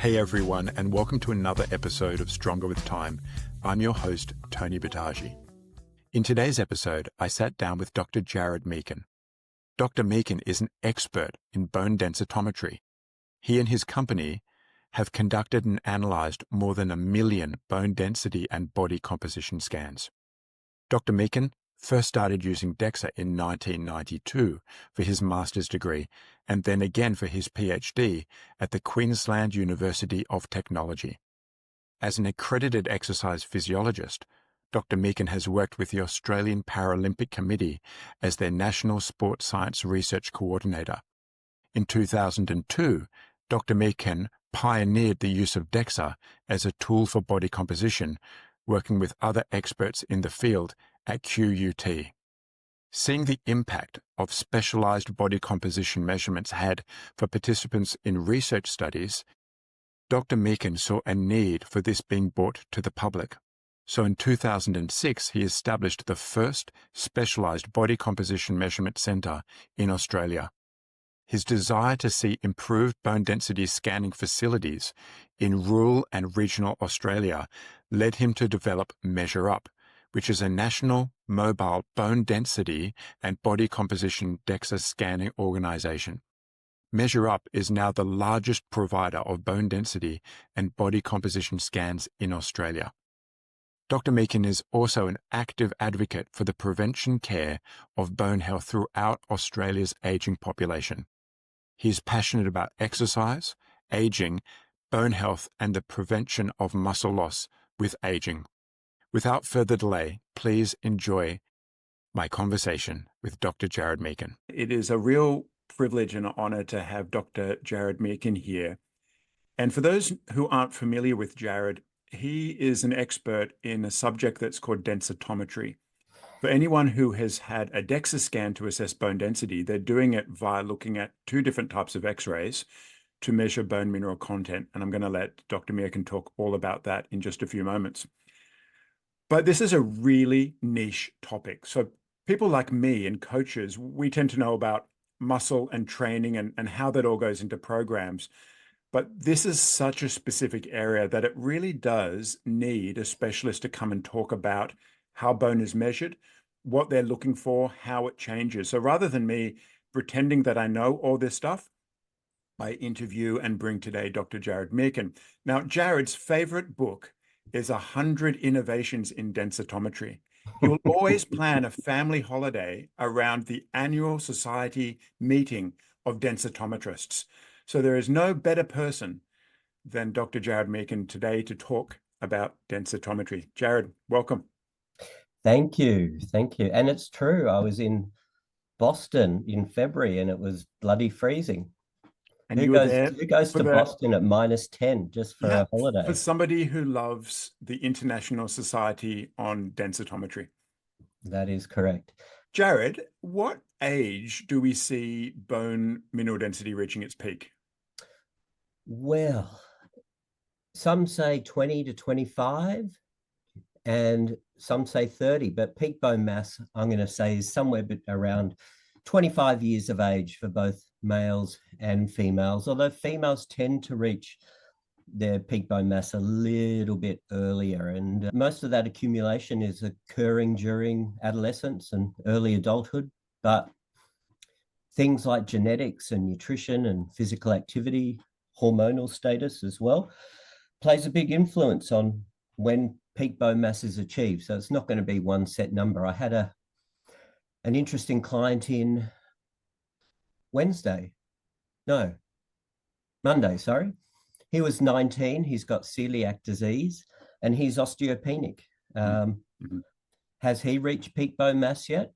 Hey everyone, and welcome to another episode of Stronger with Time. I'm your host, Tony Battaji. In today's episode, I sat down with Dr. Jarrod Meerkin. Dr. Meerkin is an expert in bone densitometry. He and his company have conducted and analyzed more than 1 million bone density and body composition scans. Dr. Meerkin first started using DEXA in 1992 for his master's degree, and then again for his PhD at the Queensland University of Technology. As an accredited exercise physiologist, Dr. Meerkin has worked with the Australian Paralympic Committee as their National Sports Science Research Coordinator. In 2002, Dr. Meerkin pioneered the use of DEXA as a tool for body composition, working with other experts in the field at QUT. Seeing the impact of specialized body composition measurements had for participants in research studies, Dr. Meerkin saw a need for this being brought to the public. So in 2006, he established the first specialized body composition measurement center in Australia. His desire to see improved bone density scanning facilities in rural and regional Australia led him to develop Measure Up, which is a national mobile bone density and body composition DEXA scanning organization. Measure Up is now the largest provider of bone density and body composition scans in Australia. Dr. Meerkin is also an active advocate for the prevention care of bone health throughout Australia's aging population. He is passionate about exercise, aging, bone health, and the prevention of muscle loss with aging. Without further delay, please enjoy my conversation with Dr. Jarrod Meerkin. It is a real privilege and honor to have Dr. Jarrod Meerkin here. And for those who aren't familiar with Jarrod, he is an expert in a subject that's called densitometry. For anyone who has had a DEXA scan to assess bone density, they're doing it via looking at two different types of x-rays to measure bone mineral content. And I'm going to let Dr. Meerkin talk all about that in just a few moments. But this is a really niche topic. So people like me and coaches, we tend to know about muscle and training and how that all goes into programs. But this is such a specific area that it really does need a specialist to come and talk about how bone is measured, what they're looking for, how it changes. So rather than me pretending that I know all this stuff, I interview and bring today Dr. Jarrod Meerkin. Now, Jarrod's favorite book is 100 Innovations in Densitometry. He will always plan a family holiday around the annual society meeting of densitometrists. So there is no better person than Dr. Jarrod Meerkin today to talk about densitometry. Jarrod, welcome. Thank you. Thank you. And it's true. I was in Boston in February and it was bloody freezing. And you were there. Who goes to Boston at -10 just for a holiday? For somebody who loves the International Society on Densitometry. That is correct. Jarrod, what age do we see bone mineral density reaching its peak? Well, some say 20 to 25 and some say 30, but peak bone mass, I'm going to say, is somewhere around 25 years of age for both males and females, although females tend to reach their peak bone mass a little bit earlier. And most of that accumulation is occurring during adolescence and early adulthood. But things like genetics and nutrition and physical activity, hormonal status as well, plays a big influence on when peak bone mass is achieved. So it's not going to be one set number. I had an interesting client in Monday, sorry. He was 19, he's got celiac disease and he's osteopenic. Has he reached peak bone mass yet?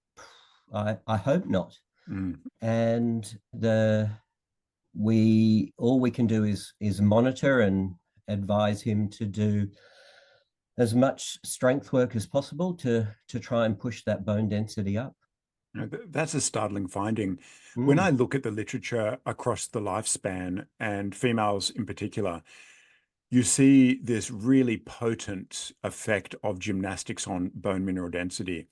I hope not. And all we can do is monitor and advise him to do as much strength work as possible to try and push that bone density up. That's a startling finding. When I look at the literature across the lifespan, and females in particular, you see this really potent effect of gymnastics on bone mineral density.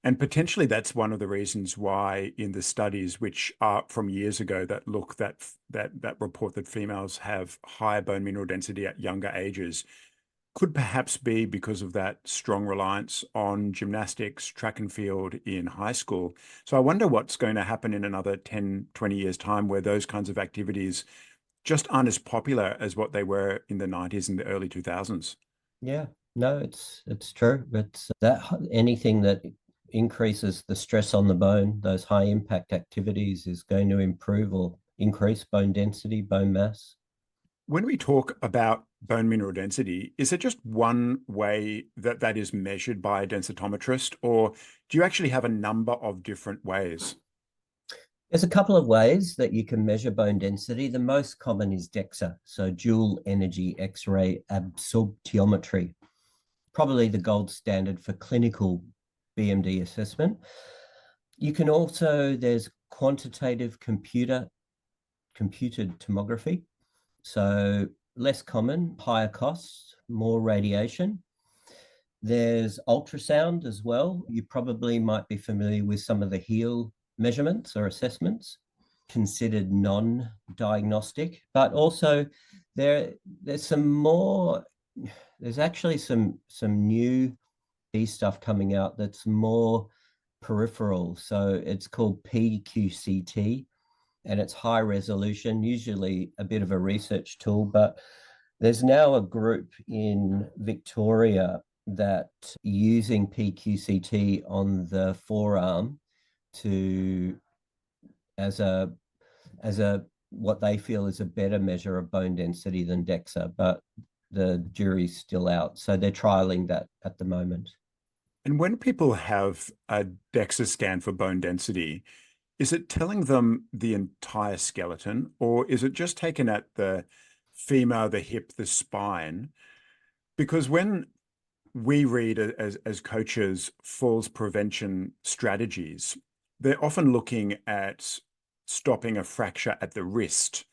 And potentially that's one of the reasons why in the studies which are from years ago that look that report that females have higher bone mineral density at younger ages could perhaps be because of that strong reliance on gymnastics, track and field in high school. So I wonder what's going to happen in another 10, 20 years' time where those kinds of activities just aren't as popular as what they were in the 90s and the early 2000s. Yeah, no, it's true. But that anything that increases the stress on the bone, those high impact activities, is going to improve or increase bone density, bone mass. When we talk about bone mineral density, is it just one way that that is measured by a densitometrist, or do you actually have a number of different ways? There's a couple of ways that you can measure bone density. The most common is DEXA, so dual energy X-ray absorptiometry, probably the gold standard for clinical BMD assessment. You can also, there's quantitative computed tomography, so less common, higher costs, more radiation. There's ultrasound as well. You probably might be familiar with some of the heel measurements or assessments, considered non-diagnostic, but also there's some more, there's actually some new stuff coming out that's more peripheral. So it's called PQCT, and it's high resolution, usually a bit of a research tool, but there's now a group in Victoria that using PQCT on the forearm to as a what they feel is a better measure of bone density than DEXA, but the jury's still out. So they're trialing that at the moment. And when people have a DEXA scan for bone density, is it telling them the entire skeleton, or is it just taken at the femur, the hip, the spine? Because when we read as coaches falls prevention strategies, they're often looking at stopping a fracture at the wrist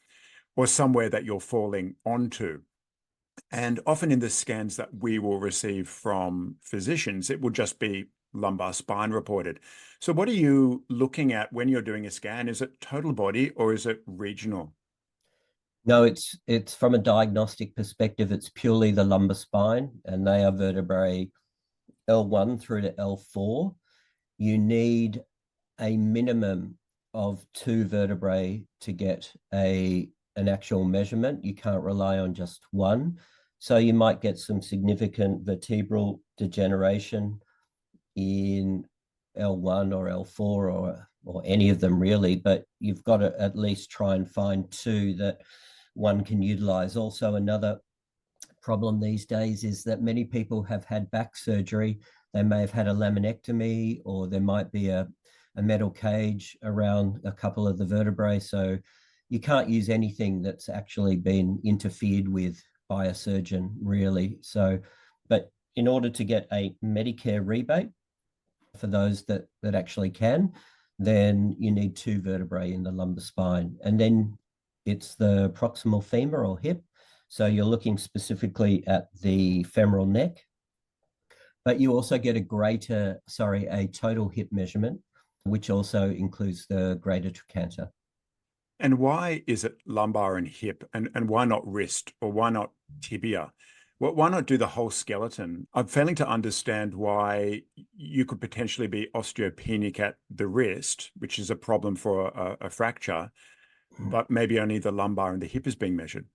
or somewhere that you're falling onto. And often in the scans that we will receive from physicians, it will just be lumbar spine reported. So what are you looking at when you're doing a scan? Is it total body or is it regional? No, it's from a diagnostic perspective, it's purely the lumbar spine, and they are vertebrae L1 through to L4. You need a minimum of two vertebrae to get an actual measurement. You can't rely on just one. So you might get some significant vertebral degeneration in L1 or L4 or any of them really, but you've got to at least try and find two that one can utilize. Also, another problem these days is that many people have had back surgery. They may have had a laminectomy, or there might be a metal cage around a couple of the vertebrae. So you can't use anything that's actually been interfered with by a surgeon, really. So, but in order to get a Medicare rebate for those that actually can, then you need two vertebrae in the lumbar spine. And then it's the proximal femur or hip. So you're looking specifically at the femoral neck, but you also get a total hip measurement, which also includes the greater trochanter. And why is it lumbar and hip, and why not wrist, or why not tibia? Why not do the whole skeleton? I'm failing to understand why you could potentially be osteopenic at the wrist, which is a problem for a fracture, but maybe only the lumbar and the hip is being measured.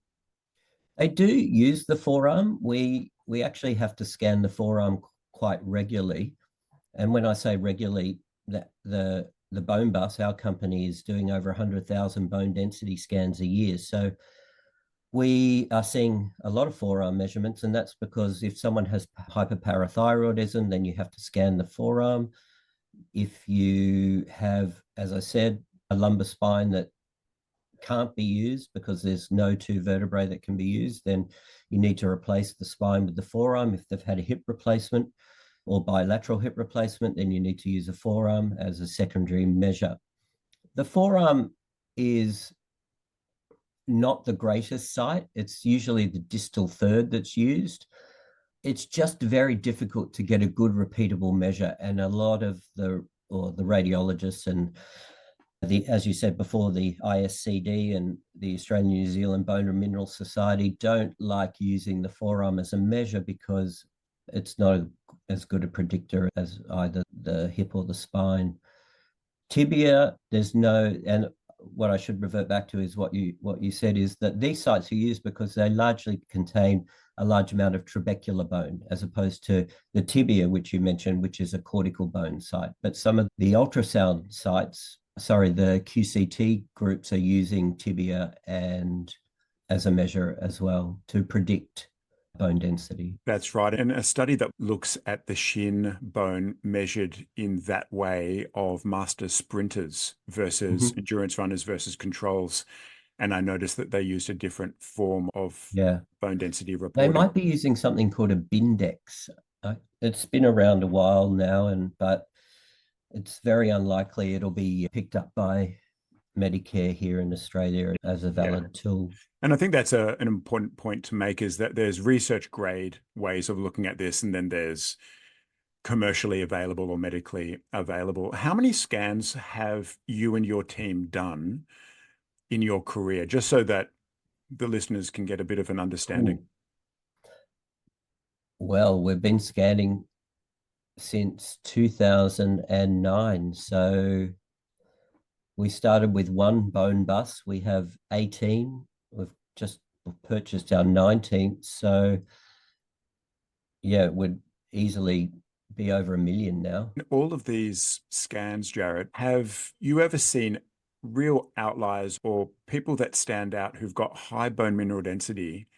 They do use the forearm. We actually have to scan the forearm quite regularly. And when I say regularly, that the bone bus, our company, is doing over 100,000 bone density scans a year. So we are seeing a lot of forearm measurements, and that's because if someone has hyperparathyroidism, then you have to scan the forearm. If you have, as I said, a lumbar spine that can't be used because there's no two vertebrae that can be used, then you need to replace the spine with the forearm. If they've had a hip replacement or bilateral hip replacement, then you need to use a forearm as a secondary measure. The forearm is not the greatest site. It's usually the distal third that's used. it's just very difficult to get a good repeatable measure. And a lot of the radiologists and as you said before, the ISCD and the Australian New Zealand Bone and Mineral Society don't like using the forearm as a measure because it's not as good a predictor as either the hip or the spine. Tibia, there's no, and what I should revert back to is what you said is that these sites are used because they largely contain a large amount of trabecular bone, as opposed to the tibia, which you mentioned, which is a cortical bone site. But some of the ultrasound sites, the QCT groups are using tibia and as a measure as well to predict bone density. That's right. And a study that looks at the shin bone measured in that way of master sprinters versus endurance runners versus controls. And I noticed that they used a different form of bone density reporting. They might be using something called a Bindex. It's been around a while now, but it's very unlikely it'll be picked up by Medicare here in Australia as a valid tool. And I think that's an important point to make, is that there's research grade ways of looking at this, and then there's commercially available or medically available. How many scans have you and your team done in your career, just so that the listeners can get a bit of an understanding? Well, we've been scanning since 2009. So we started with one bone bus. We have 18. We've just purchased our 19th. So yeah, it would easily be over 1 million now. In all of these scans, Jarrod, have you ever seen real outliers or people that stand out who've got high bone mineral density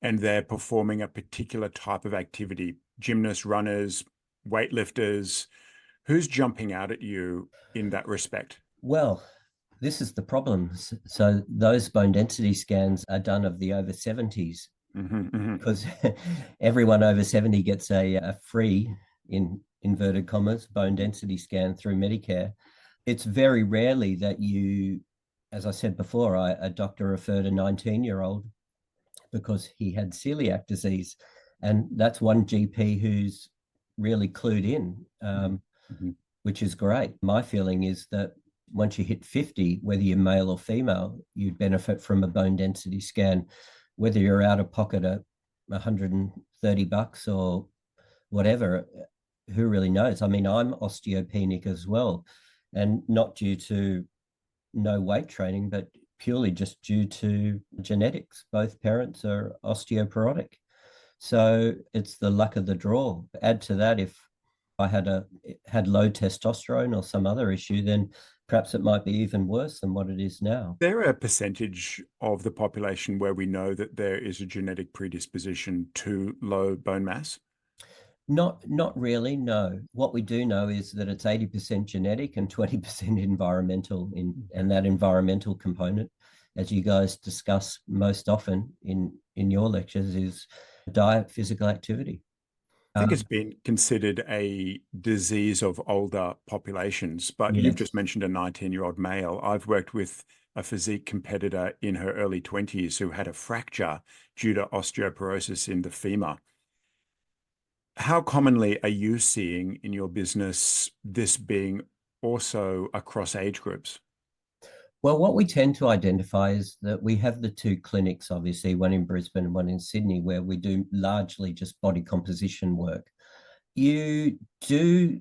and they're performing a particular type of activity? Gymnasts, runners, weightlifters, who's jumping out at you in that respect? Well, this is the problem. So those bone density scans are done of the over 70s because everyone over 70 gets a free, in inverted commas, bone density scan through Medicare. It's very rarely that you, as I said before, a doctor referred a 19-year-old because he had celiac disease. And that's one GP who's really clued in, which is great. My feeling is that once you hit 50, whether you're male or female, you'd benefit from a bone density scan, whether you're out of pocket at $130 or whatever. Who really knows? I mean, I'm osteopenic as well, and not due to no weight training, but purely just due to genetics. Both parents are osteoporotic. So it's the luck of the draw. Add to that, if I had low testosterone or some other issue, then perhaps it might be even worse than what it is now. Is there a percentage of the population where we know that there is a genetic predisposition to low bone mass? Not really, no. What we do know is that it's 80% genetic and 20% environmental, and that environmental component, as you guys discuss most often in your lectures, is diet, physical activity. I think it's been considered a disease of older populations, but you've just mentioned a 19-year-old male. I've worked with a physique competitor in her early 20s who had a fracture due to osteoporosis in the femur. How commonly are you seeing in your business this being also across age groups? Well, what we tend to identify is that we have the two clinics, obviously, one in Brisbane and one in Sydney, where we do largely just body composition work. You do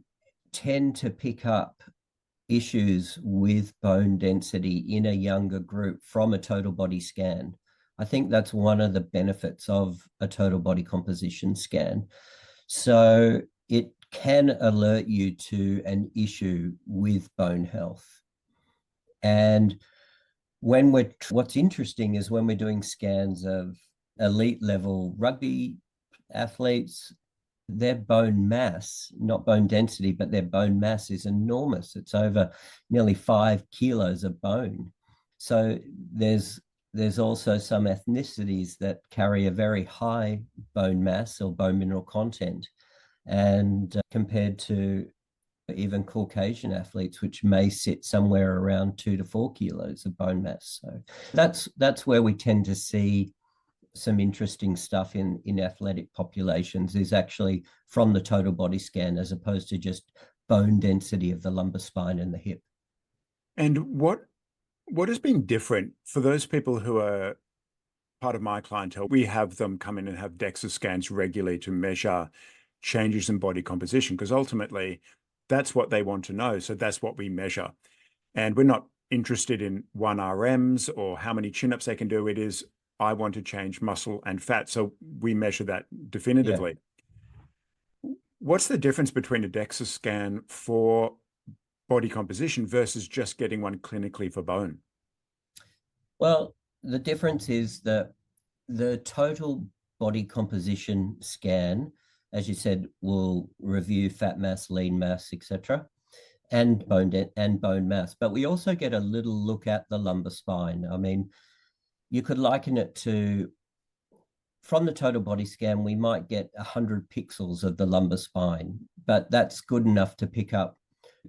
tend to pick up issues with bone density in a younger group from a total body scan. I think that's one of the benefits of a total body composition scan. So it can alert you to an issue with bone health. And what's interesting is when we're doing scans of elite level rugby athletes, their bone mass, not bone density, but their bone mass is enormous. It's over nearly 5 kilos of bone. So there's also some ethnicities that carry a very high bone mass or bone mineral content, and compared to even Caucasian athletes, which may sit somewhere around 2 to 4 kilos of bone mass. So that's where we tend to see some interesting stuff in athletic populations is actually from the total body scan as opposed to just bone density of the lumbar spine and the hip. And what has been different for those people who are part of my clientele? We have them come in and have DEXA scans regularly to measure changes in body composition, because ultimately that's what they want to know. So that's what we measure. And we're not interested in 1RMs or how many chin-ups they can do. It is, I want to change muscle and fat. So we measure that definitively. Yeah. What's the difference between a DEXA scan for body composition versus just getting one clinically for bone? Well, the difference is that the total body composition scan, as you said, will review fat mass, lean mass, etc., and bone mass. But we also get a little look at the lumbar spine. I mean, you could liken it to, from the total body scan, we might get 100 pixels of the lumbar spine, but that's good enough to pick up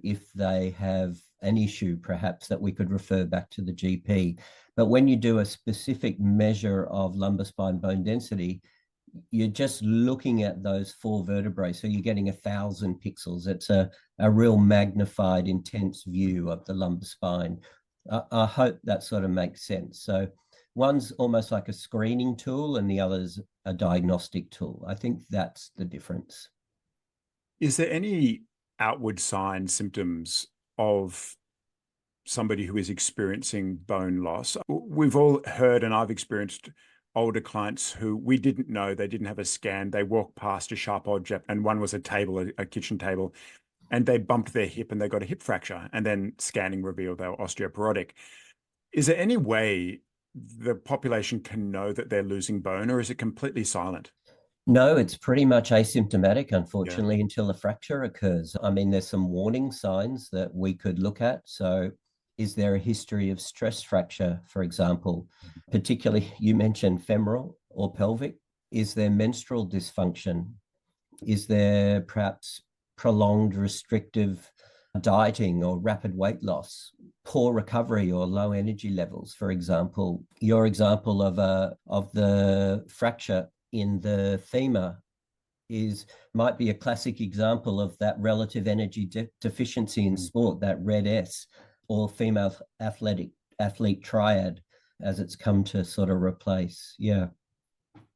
if they have an issue, perhaps, that we could refer back to the GP. But when you do a specific measure of lumbar spine bone density, you're just looking at those 4 vertebrae. So you're getting 1,000 pixels. It's a real magnified, intense view of the lumbar spine. I hope that sort of makes sense. So one's almost like a screening tool and the other's a diagnostic tool. I think that's the difference. Is there any outward signs, symptoms of somebody who is experiencing bone loss? We've all heard, and I've experienced older clients who we didn't know, they didn't have a scan. They walked past a sharp object, and one was a table, a kitchen table, and they bumped their hip and they got a hip fracture, and then scanning revealed they were osteoporotic. Is there any way the population can know that they're losing bone, or is it completely silent? No, it's pretty much asymptomatic, unfortunately, until a fracture occurs. I mean, there's some warning signs that we could look at. So is there a history of stress fracture, for example? Particularly, you mentioned femoral or pelvic. Is there menstrual dysfunction? Is there perhaps prolonged restrictive dieting or rapid weight loss? Poor recovery or low energy levels, for example? Your example of the fracture in the femur might be a classic example of that relative energy deficiency in sport, that red S, or female athlete triad, as it's come to sort of replace. Yeah.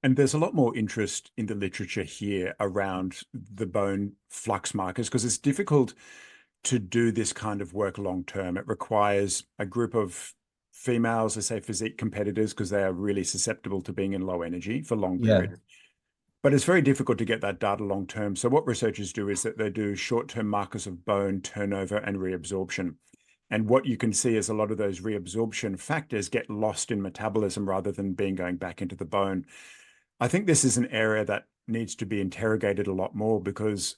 And there's a lot more interest in the literature here around the bone flux markers, because it's difficult to do this kind of work long term. It requires a group of females, I say physique competitors, because they are really susceptible to being in low energy for long periods. But it's very difficult to get that data long term. So what researchers do is that they do short-term markers of bone turnover and reabsorption. And what you can see is a lot of those reabsorption factors get lost in metabolism rather than going back into the bone. I think this is an area that needs to be interrogated a lot more, because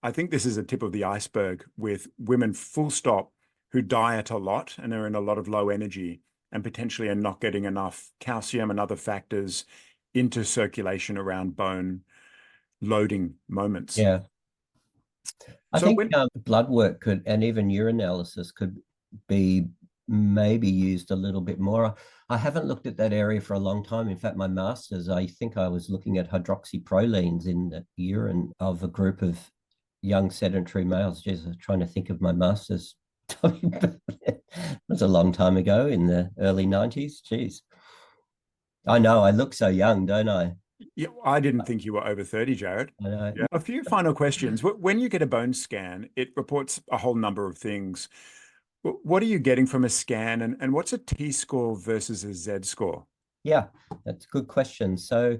I think this is a tip of the iceberg with women full stop who diet a lot and are in a lot of low energy and potentially are not getting enough calcium and other factors into circulation around bone loading moments. Yeah. I think blood work could, and even urinalysis could be maybe used a little bit more. I haven't looked at that area for a long time. In fact, my master's, I think I was looking at hydroxyprolines in the urine of a group of young sedentary males. Jeez, I was trying to think of my master's. It was a long time ago, in the early 90s. Jeez. I know, I look so young, don't I? Yeah, I didn't think you were over 30, Jarrod. Yeah. A few final questions. When you get a bone scan, it reports a whole number of things. What are you getting from a scan, and what's a T-score versus a Z-score? Yeah, that's a good question. So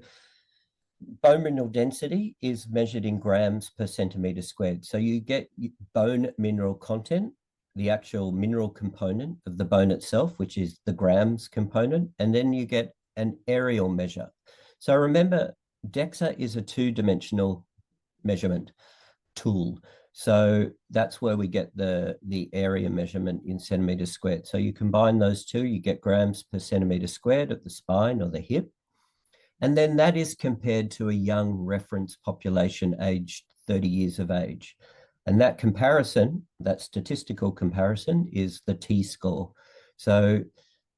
bone mineral density is measured in grams per centimeter squared. So you get bone mineral content, the actual mineral component of the bone itself, which is the grams component, and then you get an aerial measure. So remember, DEXA is a 2-dimensional measurement tool. So that's where we get the area measurement in centimeters squared. So you combine those two, you get grams per centimeter squared at the spine or the hip. And then that is compared to a young reference population aged 30 years of age. And that comparison, that statistical comparison, is the T-score. So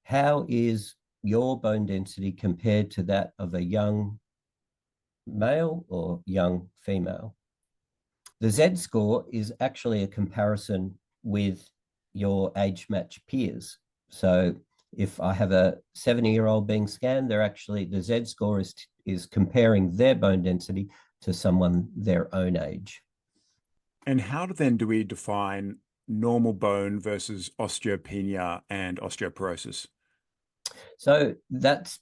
how is your bone density compared to that of a young male or young female. The Z score is actually a comparison with your age-matched peers. So if I have a 70-year-old being scanned, the Z score is comparing their bone density to someone their own age. And how then do we define normal bone versus osteopenia and osteoporosis? So that's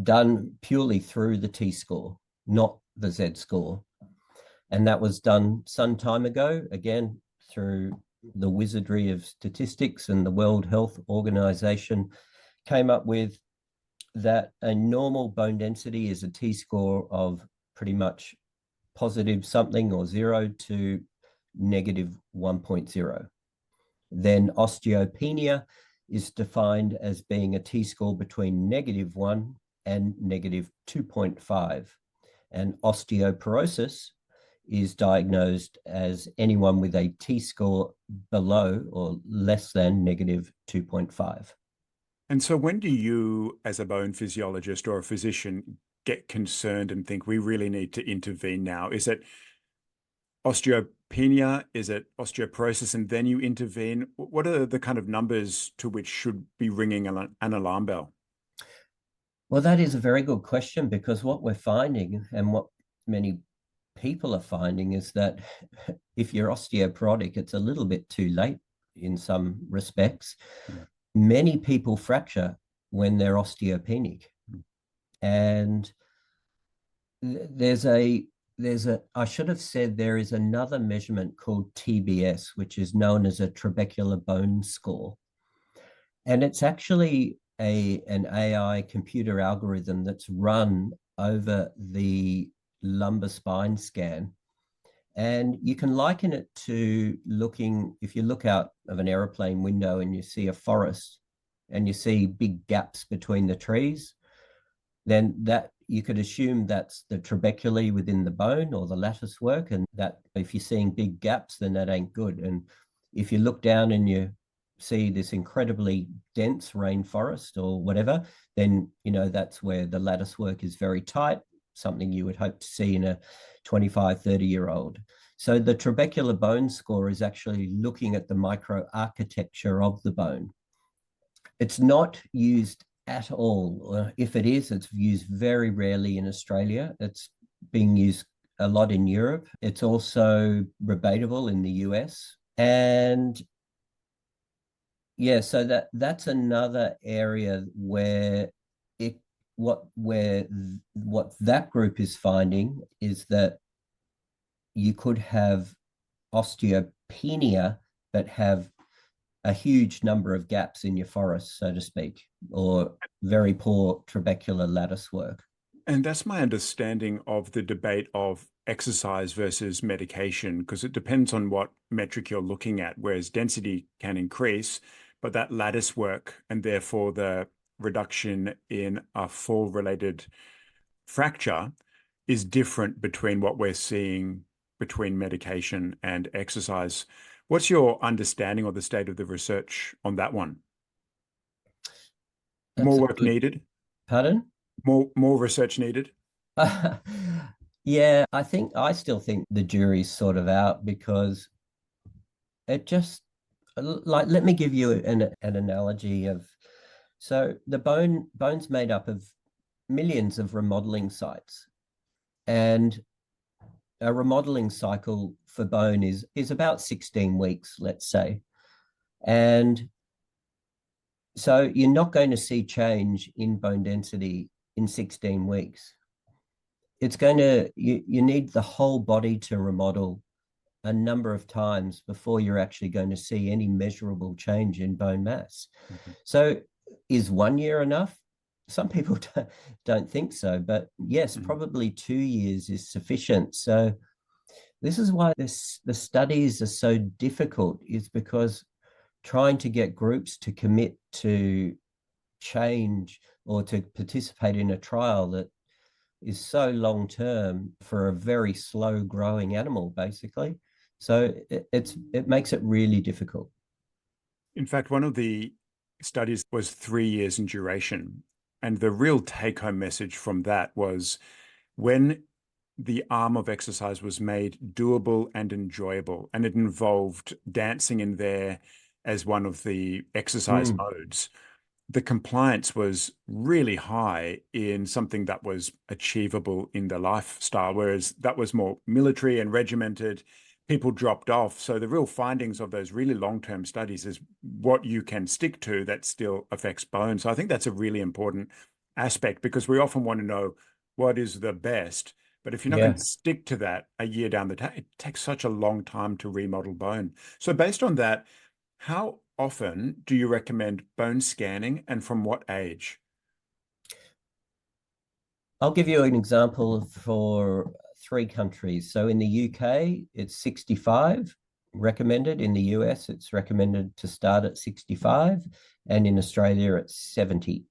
done purely through the T-score, not the Z score. And that was done some time ago, again, through the wizardry of statistics, and the World Health Organization came up with that a normal bone density is a T-score of pretty much positive something or 0 to negative 1.0. Then osteopenia is defined as being a T-score between -1 and -2.5. And osteoporosis is diagnosed as anyone with a T-score below or less than -2.5. And so when do you, as a bone physiologist or a physician, get concerned and think we really need to intervene now? Is it osteopenia? Is it osteoporosis and then you intervene? What are the kind of numbers to which should be ringing an alarm bell? Well, that is a very good question, because what we're finding, and what many people are finding, is that if you're osteoporotic, it's a little bit too late in some respects. Many people fracture when they're osteopenic. And I should have said there is another measurement called TBS, which is known as a trabecular bone score. And it's actually an AI computer algorithm that's run over the lumbar spine scan. And you can liken it to if you look out of an aeroplane window and you see a forest and you see big gaps between the trees, then that you could assume that's the trabeculae within the bone or the lattice work. And that if you're seeing big gaps, then that ain't good. And if you look down and you see this incredibly dense rainforest or whatever, then that's where the lattice work is very tight, something you would hope to see in a 25, 30-year-old. So the trabecular bone score is actually looking at the microarchitecture of the bone. It's not used at all. If it is, it's used very rarely in Australia. It's being used a lot in Europe. It's also rebatable in the US. And yeah, so that's another area where what that group is finding is that you could have osteopenia but have a huge number of gaps in your forest, so to speak, or very poor trabecular lattice work. And that's my understanding of the debate of exercise versus medication, because it depends on what metric you're looking at, whereas density can increase, but that lattice work and therefore the reduction in a fall-related fracture is different between what we're seeing between medication and exercise. What's your understanding of the state of the research on that one? More work needed? Pardon? More research needed? Yeah, I still think the jury's sort of out, because it just, like, let me give you an analogy of, so the bone's made up of millions of remodeling sites, and a remodeling cycle for bone is about 16 weeks, let's say. And so you're not going to see change in bone density in 16 weeks. It's going to, you need the whole body to remodel a number of times before you're actually going to see any measurable change in bone mass. So is 1 year enough? Some people don't think so, but yes, probably 2 years is sufficient. So this is why the studies are so difficult, is because trying to get groups to commit to change or to participate in a trial that is so long term for a very slow growing animal, basically. So it makes it really difficult. In fact, one of the studies was 3 years in duration. And the real take-home message from that was when the arm of exercise was made doable and enjoyable, and it involved dancing in there as one of the exercise modes, the compliance was really high in something that was achievable in the lifestyle, whereas that was more military and regimented. People dropped off. So the real findings of those really long-term studies is what you can stick to that still affects bone. So I think that's a really important aspect, because we often want to know what is the best. But if you're not going to stick to that a year down the track, it takes such a long time to remodel bone. So based on that, how often do you recommend bone scanning, and from what age? I'll give you an example for 3 countries. So in the UK, it's 65 recommended. In the US, it's recommended to start at 65. And in Australia, it's 70.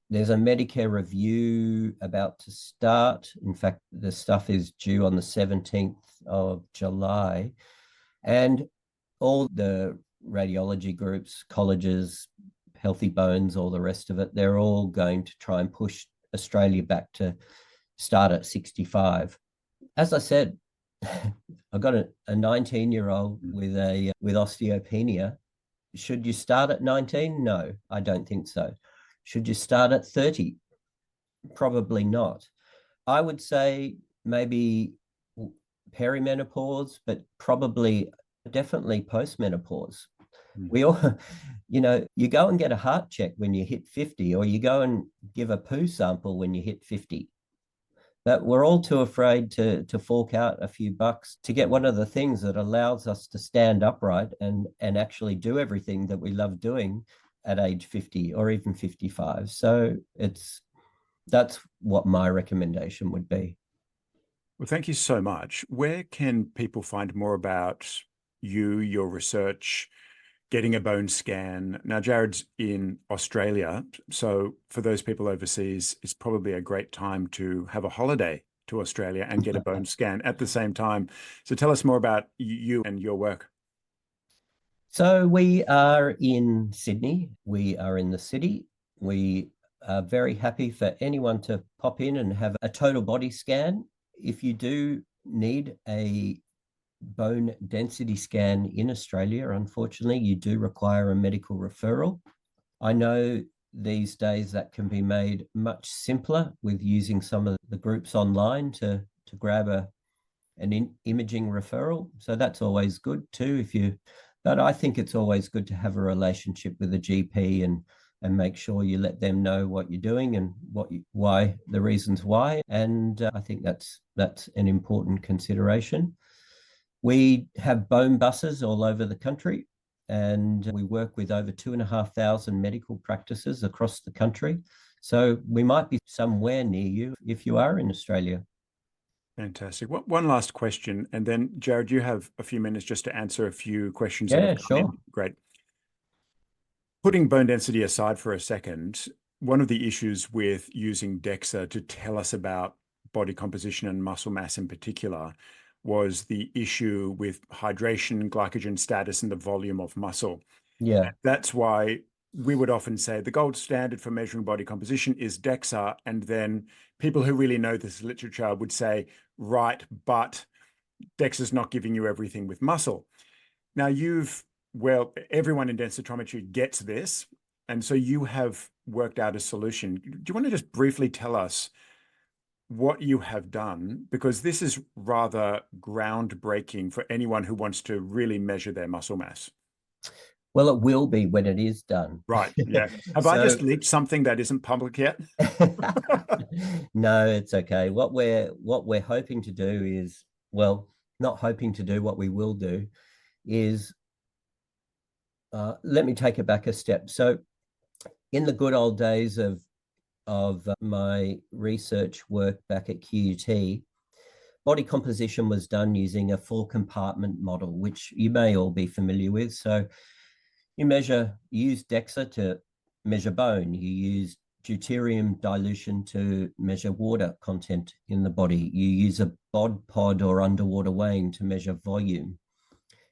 There's a Medicare review about to start. In fact, the stuff is due on the 17th of July. And all the radiology groups, colleges, Healthy Bones, all the rest of it, they're all going to try and push Australia back to start at 65. As I said, I've got a 19-year-old with osteopenia. Should you start at 19? No, I don't think so. Should you start at 30? Probably not. I would say maybe perimenopause, but probably definitely postmenopause. We all, you go and get a heart check when you hit 50, or you go and give a poo sample when you hit 50. But we're all too afraid to fork out a few bucks to get one of the things that allows us to stand upright and actually do everything that we love doing at age 50 or even 55. So that's what my recommendation would be. Well, thank you so much. Where can people find more about you, your research, getting a bone scan? Now, Jarrod's in Australia, so for those people overseas, it's probably a great time to have a holiday to Australia and get a bone scan at the same time. So tell us more about you and your work. So we are in Sydney. We are in the city. We are very happy for anyone to pop in and have a total body scan. If you do need a bone density scan in Australia, unfortunately, you do require a medical referral. I know these days that can be made much simpler with using some of the groups online to grab an imaging referral. So that's always good too. But I think it's always good to have a relationship with a GP and make sure you let them know what you're doing and why, the reasons why. And I think that's an important consideration. We have bone buses all over the country, and we work with over 2,500 medical practices across the country. So we might be somewhere near you if you are in Australia. Fantastic. One last question, and then Jarrod, you have a few minutes just to answer a few questions that have come in. Great. Putting bone density aside for a second, one of the issues with using DEXA to tell us about body composition and muscle mass in particular was the issue with hydration, glycogen status, and the volume of muscle. Yeah. That's why we would often say the gold standard for measuring body composition is DEXA. And then people who really know this literature would say, right, but DEXA is not giving you everything with muscle. Now everyone in densitometry gets this. And so you have worked out a solution. Do you want to just briefly tell us what you have done? Because this is rather groundbreaking for anyone who wants to really measure their muscle mass. Well, it will be when it is done. Right. Yeah. Have I just leaked something that isn't public yet? No, it's okay. What we're hoping to do is, well, not hoping to do, what we will do is, let me take it back a step. So in the good old days of my research work back at QUT, body composition was done using a 4-compartment model, which you may all be familiar with. So you use DEXA to measure bone. You use deuterium dilution to measure water content in the body. You use a BOD pod or underwater weighing to measure volume.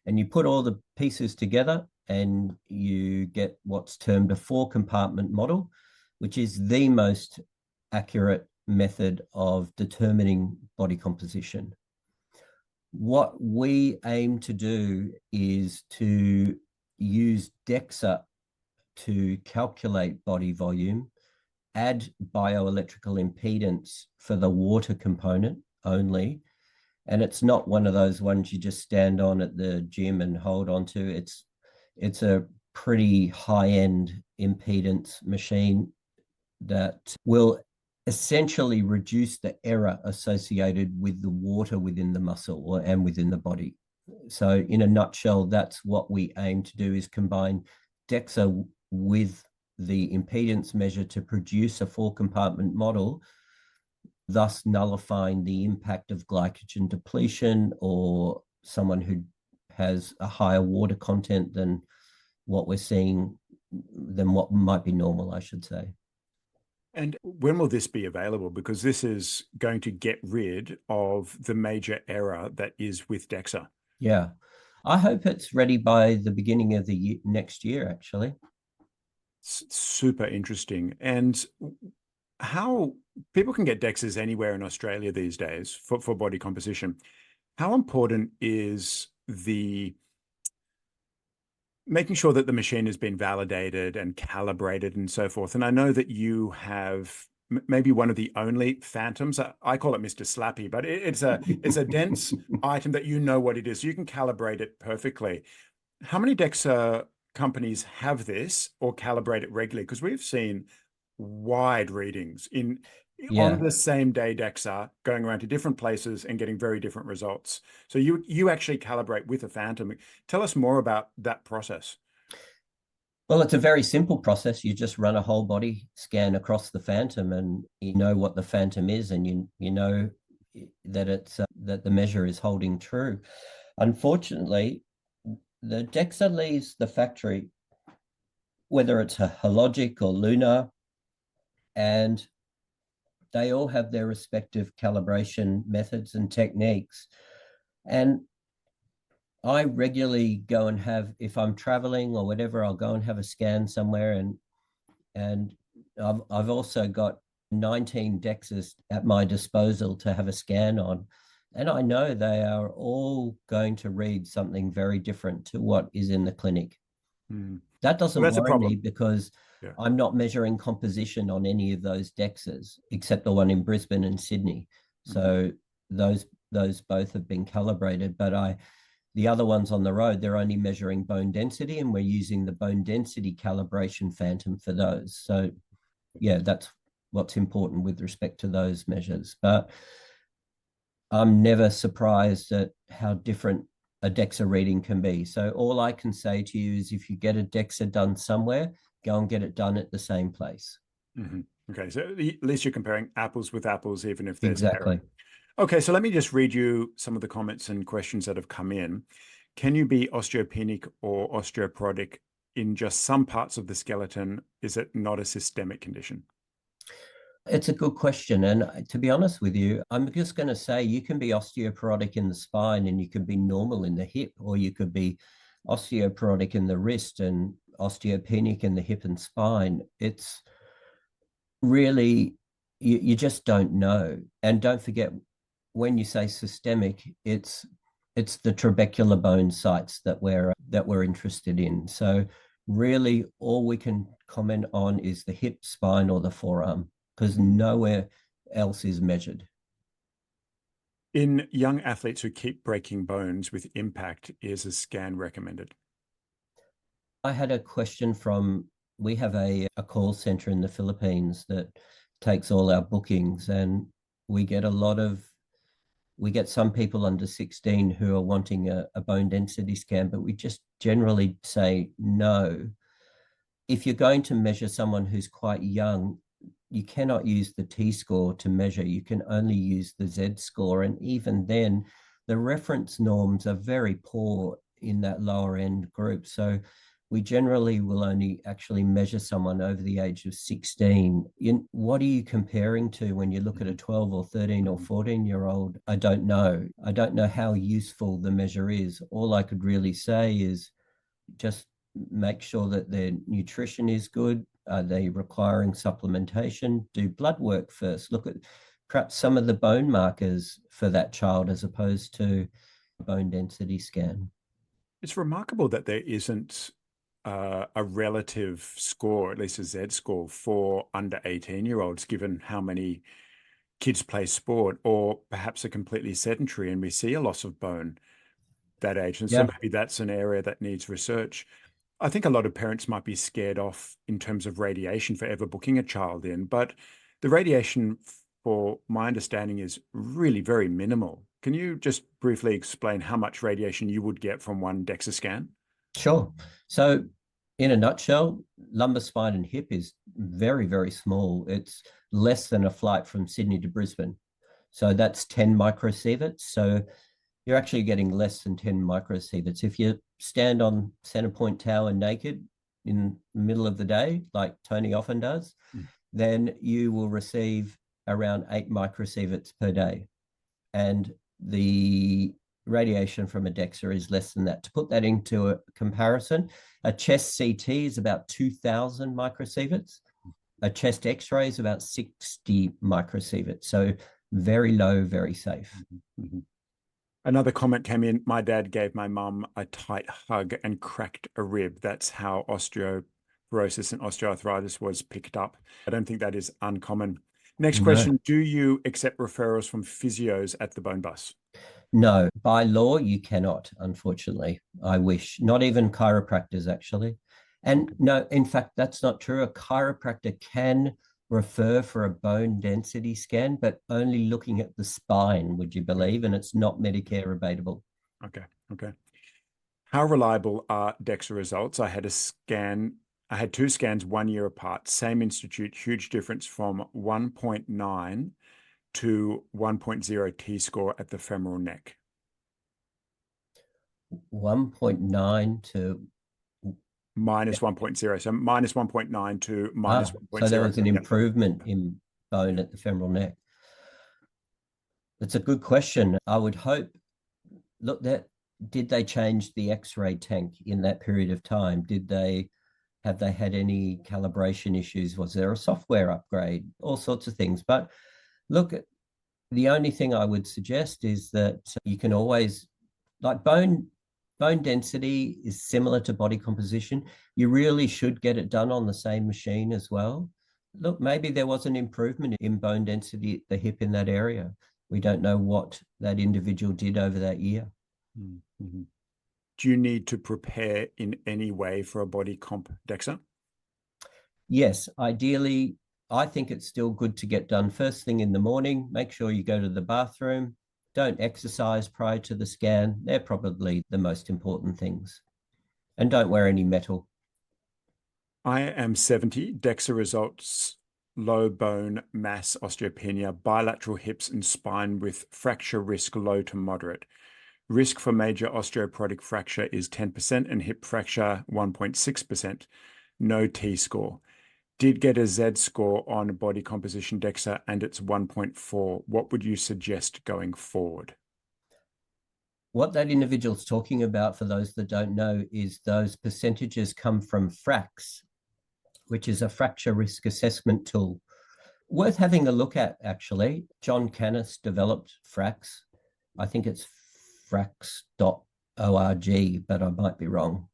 And you put all the pieces together and you get what's termed a 4-compartment model. which is the most accurate method of determining body composition. What we aim to do is to use DEXA to calculate body volume, add bioelectrical impedance for the water component only. And it's not one of those ones you just stand on at the gym and hold on to. It's a pretty high-end impedance machine that will essentially reduce the error associated with the water within the muscle and within the body. So in a nutshell, that's what we aim to do, is combine DEXA with the impedance measure to produce a four-compartment model, thus nullifying the impact of glycogen depletion or someone who has a higher water content than what we're seeing, than what might be normal, I should say. And when will this be available? Because this is going to get rid of the major error that is with DEXA. Yeah, I hope it's ready by the beginning of the next year, actually. It's super interesting. And how people can get DEXAs anywhere in Australia these days for body composition. How important is the making sure that the machine has been validated and calibrated and so forth? And I know that you have maybe one of the only phantoms. I call it Mr. Slappy, but it's a dense item that you know what it is. So you can calibrate it perfectly. How many DEXA companies have this or calibrate it regularly? Because we've seen wide readings on the same day DEXA going around to different places and getting very different results. So you actually calibrate with a phantom. Tell us more about that process. Well, it's a very simple process. You just run a whole body scan across the phantom, and you know what the phantom is, and you know that it's that the measure is holding true. Unfortunately, the DEXA leaves the factory, whether it's a Hologic or Lunar, and they all have their respective calibration methods and techniques. And I regularly go and have, if I'm traveling or whatever, I'll go and have a scan somewhere, and I've also got 19 DEXAs at my disposal to have a scan on. And I know they are all going to read something very different to what is in the clinic. That doesn't worry me, because I'm not measuring composition on any of those DEXAs except the one in Brisbane and Sydney. So those both have been calibrated, but the other ones on the road, they're only measuring bone density, and we're using the bone density calibration phantom for those. So yeah, that's what's important with respect to those measures. But I'm never surprised at how different a DEXA reading can be. So all I can say to you is, if you get a DEXA done somewhere, go and get it done at the same place. Okay, so at least you're comparing apples with apples, even if there's exactly. error. Okay, so let me just read you some of the comments and questions that have come in. Can you be osteopenic or osteoporotic in just some parts of the skeleton? Is it not a systemic condition? It's a good question. And to be honest with you, I'm just going to say you can be osteoporotic in the spine and you can be normal in the hip, or you could be osteoporotic in the wrist and osteopenic in the hip and spine. It's really, you just don't know. And don't forget, when you say systemic, it's the trabecular bone sites that we're interested in. So really all we can comment on is the hip, spine, or the forearm, because nowhere else is measured. In young athletes who keep breaking bones with impact, is a scan recommended? I had a question we have a call center in the Philippines that takes all our bookings, and we get some people under 16 who are wanting a bone density scan, but we just generally say no. If you're going to measure someone who's quite young, you cannot use the T-score to measure. You can only use the Z-score. And even then, the reference norms are very poor in that lower end group. So we generally will only actually measure someone over the age of 16. What are you comparing to when you look at a 12 or 13 or 14-year-old? I don't know. I don't know how useful the measure is. All I could really say is just make sure that their nutrition is good, Are they requiring supplementation? Do blood work first. Look at perhaps some of the bone markers for that child as opposed to a bone density scan. It's remarkable that there isn't a relative score, at least a Z score, for under 18-year-olds, given how many kids play sport or perhaps are completely sedentary and we see a loss of bone that age. And so Yeah, maybe that's an area that needs research. I think a lot of parents might be scared off in terms of radiation for ever booking a child in, but the radiation, for my understanding, is really very minimal. Can you just briefly explain how much radiation you would get from one DEXA scan? sure. So in a nutshell, lumbar spine and hip is very, very small. It's less than a flight from Sydney to Brisbane. So that's 10 microsieverts. So you're actually getting less than 10 microsieverts. If you stand on Centre Point Tower naked in the middle of the day, like Tony often does, then you will receive around 8 microsieverts per day. And the radiation from a DEXA is less than that. To put that into a comparison, a chest CT is about 2,000 microsieverts. A chest X-ray is about 60 microsieverts. So very low, very safe. Mm-hmm. Another comment came in. My dad gave my mum a tight hug and cracked a rib. That's how osteoporosis and osteoarthritis was picked up. I don't think that is uncommon. Next question. No. Do you accept referrals from physios at the bone bus? No, by law, you cannot, unfortunately. I wish. Not even chiropractors, actually. And no, in fact, that's not true. A chiropractor can refer for a bone density scan, but only looking at the spine, would you believe? And it's not Medicare rebatable. Okay. Okay. How reliable are DEXA results? I had two scans 1 year apart, same institute, huge difference from 1.9 to 1.0 T-score at the femoral neck. 1.9 to Minus 1.0. So minus 1.9 to minus 1.0. So there was an improvement in bone at the femoral neck. That's a good question. I would hope, look, did they change the X-ray tank in that period of time? Have they had any calibration issues? Was there a software upgrade? All sorts of things. But look, the only thing I would suggest is that you can always, like bone density is similar to body composition. You really should get it done on the same machine as well. Look, maybe there was an improvement in bone density at the hip in that area. We don't know what that individual did over that year. Mm-hmm. Do you need to prepare in any way for a body comp DEXA? Yes, ideally, I think it's still good to get done first thing in the morning. Make sure you go to the bathroom. Don't exercise prior to the scan. They're probably the most important things. And don't wear any metal. I am 70. DEXA results low bone mass osteopenia, bilateral hips and spine with fracture risk low to moderate. Risk for major osteoporotic fracture is 10% and hip fracture 1.6%. No T-score. Did get a Z score on body composition DEXA and it's 1.4. What would you suggest going forward? What that individual's talking about, for those that don't know, is those percentages come from FRAX, which is a fracture risk assessment tool. Worth having a look at, actually. John Canis developed FRAX. I think it's frax.org, but I might be wrong.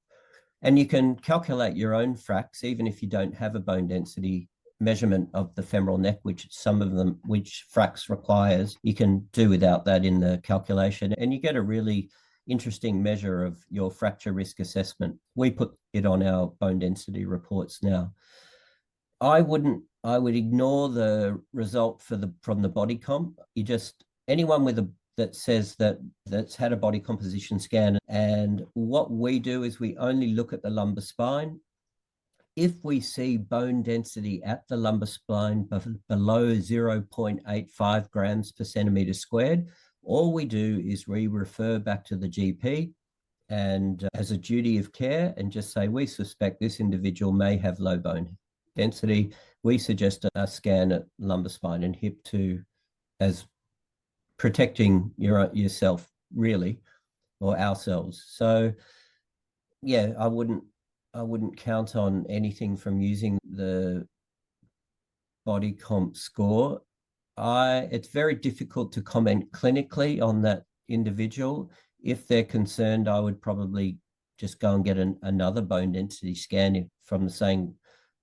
And you can calculate your own FRAX, even if you don't have a bone density measurement of the femoral neck, which FRAX requires. You can do without that in the calculation, and you get a really interesting measure of your fracture risk assessment. We put it on our bone density reports now. I would ignore the result from the body comp. Anyone that says that's had a body composition scan. And what we do is we only look at the lumbar spine. If we see bone density at the lumbar spine below 0.85 grams per centimeter squared, all we do is we refer back to the GP and as a duty of care and just say, we suspect this individual may have low bone density. We suggest a scan at lumbar spine and hip as protecting yourself, really, or ourselves. So, yeah, I wouldn't I wouldn't count on anything from using the body comp score. It's very difficult to comment clinically on that individual. If they're concerned, I would probably just go and get another bone density scan from the same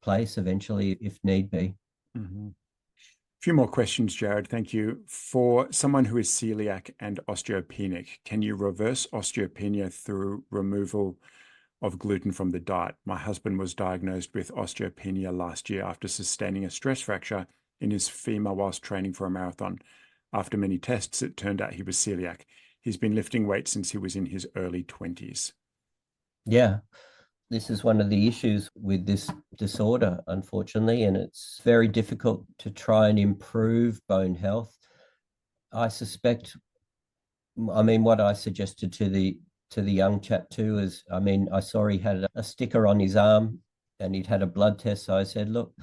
place eventually, if need be. Mm-hmm. A few more questions, Jarrod. Thank you. For someone who is celiac and osteopenic, can you reverse osteopenia through removal of gluten from the diet? My husband was diagnosed with osteopenia last year after sustaining a stress fracture in his femur whilst training for a marathon. After many tests, it turned out he was celiac. He's been lifting weights since he was in his early 20s. Yeah, this is one of the issues with this disorder, unfortunately, and it's very difficult to try and improve bone health. I suspect, I mean, what I suggested to the young chap too is, I mean, I saw he had a sticker on his arm and he'd had a blood test. So I said, look,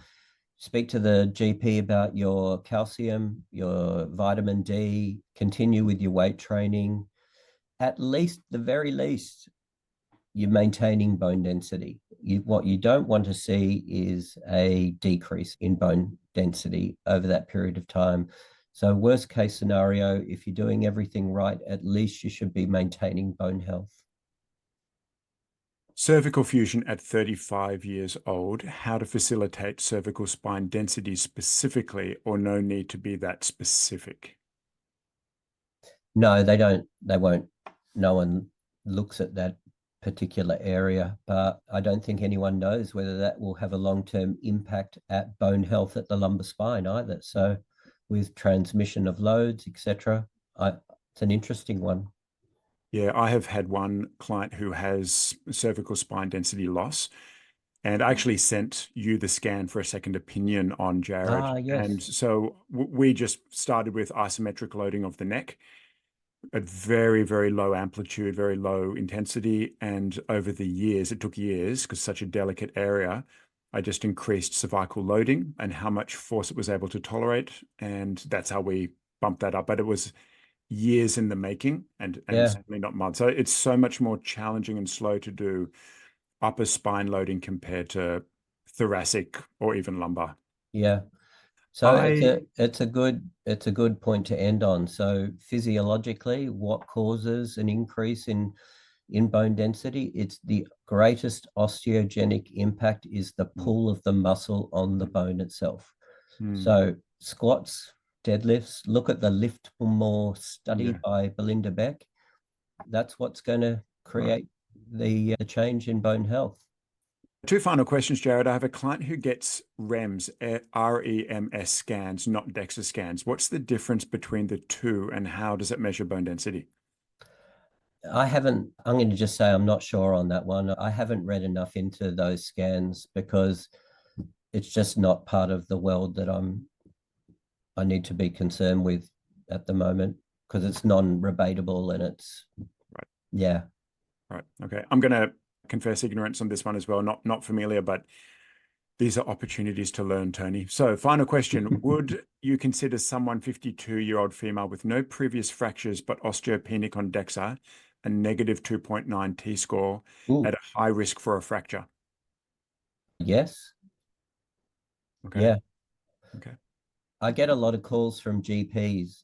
speak to the GP about your calcium, your vitamin D, continue with your weight training. At least, the very least, you're maintaining bone density. What you don't want to see is a decrease in bone density over that period of time. So worst case scenario, if you're doing everything right, at least you should be maintaining bone health. Cervical fusion at 35 years old, how to facilitate cervical spine density specifically, or no need to be that specific? No, they don't, they won't. No one looks at that particular area, but I don't think anyone knows whether that will have a long-term impact at bone health at the lumbar spine either. So with transmission of loads, etc., it's an interesting one. Yeah, I have had one client who has cervical spine density loss, and I actually sent you the scan for a second opinion on Jarrod. Ah, And yes. so we just started with isometric loading of the neck at very, very low amplitude, very low intensity. And over the years, it took years because such a delicate area, I just increased cervical loading and how much force it was able to tolerate. And that's how we bumped that up. But it was years in the making and Yeah, certainly not months. So it's so much more challenging and slow to do upper spine loading compared to thoracic or even lumbar. yeah. So I it's a good point to end on. So physiologically, what causes an increase in bone density? It's the greatest osteogenic impact is the pull of the muscle on the bone itself. mm, So squats, deadlifts, look at the Lift More study yeah, by Belinda Beck. That's what's going to right. create the change in bone health. Two final questions, Jarrod. I have a client who gets REMS, REMS scans, not DEXA scans. What's the difference between the two and how does it measure bone density? I'm going to just say I'm not sure on that one. I haven't read enough into those scans because it's just not part of the world that I need to be concerned with at the moment because it's non-rebatable and it's, Right. yeah. Right. Okay. I'm going to confess ignorance on this one as well. Not familiar, but these are opportunities to learn, Tony. So, final question. Would you consider someone 52-year-old female with no previous fractures but osteopenic on DEXA, a negative 2.9 T-score, Ooh, at a high risk for a fracture? yes. Okay. Yeah. Okay. I get a lot of calls from GPs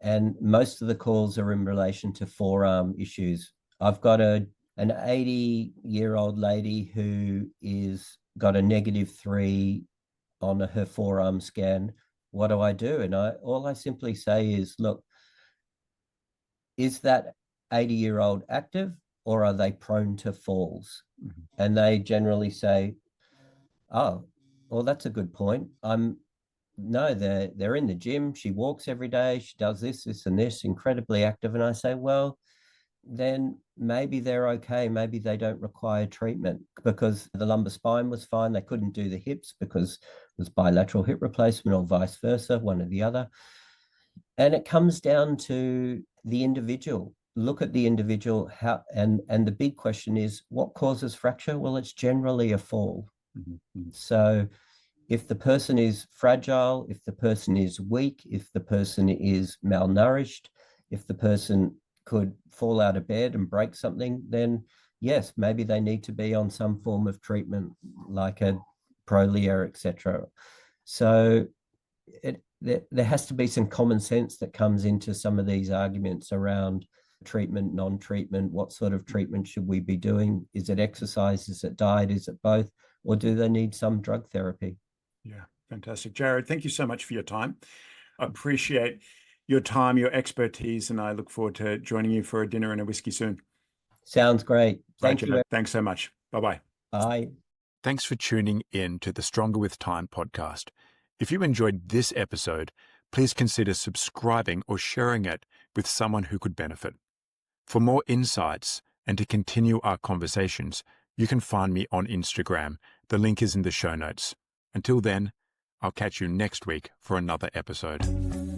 and most of the calls are in relation to forearm issues. I've got an 80-year-old lady who is got a -3 on her forearm scan. What do I do? And all I simply say is, look, is that 80-year-old active or are they prone to falls? Mhm. And they generally say, oh, well, that's a good point. No, they're in the gym. She walks every day. She does this, and this, incredibly active. And I say, well, then maybe they're okay. Maybe they don't require treatment because the lumbar spine was fine. They couldn't do the hips because it was bilateral hip replacement or vice versa, one or the other. And it comes down to the individual. Look at the individual, how and the big question is what causes fracture? Well, it's generally a fall. Mhm. Mhm. So if the person is fragile, if the person is weak, if the person is malnourished, if the person could fall out of bed and break something, then yes, maybe they need to be on some form of treatment like a Prolia, etc. So there has to be some common sense that comes into some of these arguments around treatment, non-treatment. What sort of treatment should we be doing? Is it exercise? Is it diet? Is it both? Or do they need some drug therapy? Yeah, fantastic. Jarrod, thank you so much for your time. I appreciate your time, your expertise, and I look forward to joining you for a dinner and a whiskey soon. Sounds great. Thank you. Thanks so much. Bye-bye. Bye. Thanks for tuning in to the Stronger with Time podcast. If you enjoyed this episode, please consider subscribing or sharing it with someone who could benefit. For more insights and to continue our conversations, you can find me on Instagram. The link is in the show notes. Until then, I'll catch you next week for another episode.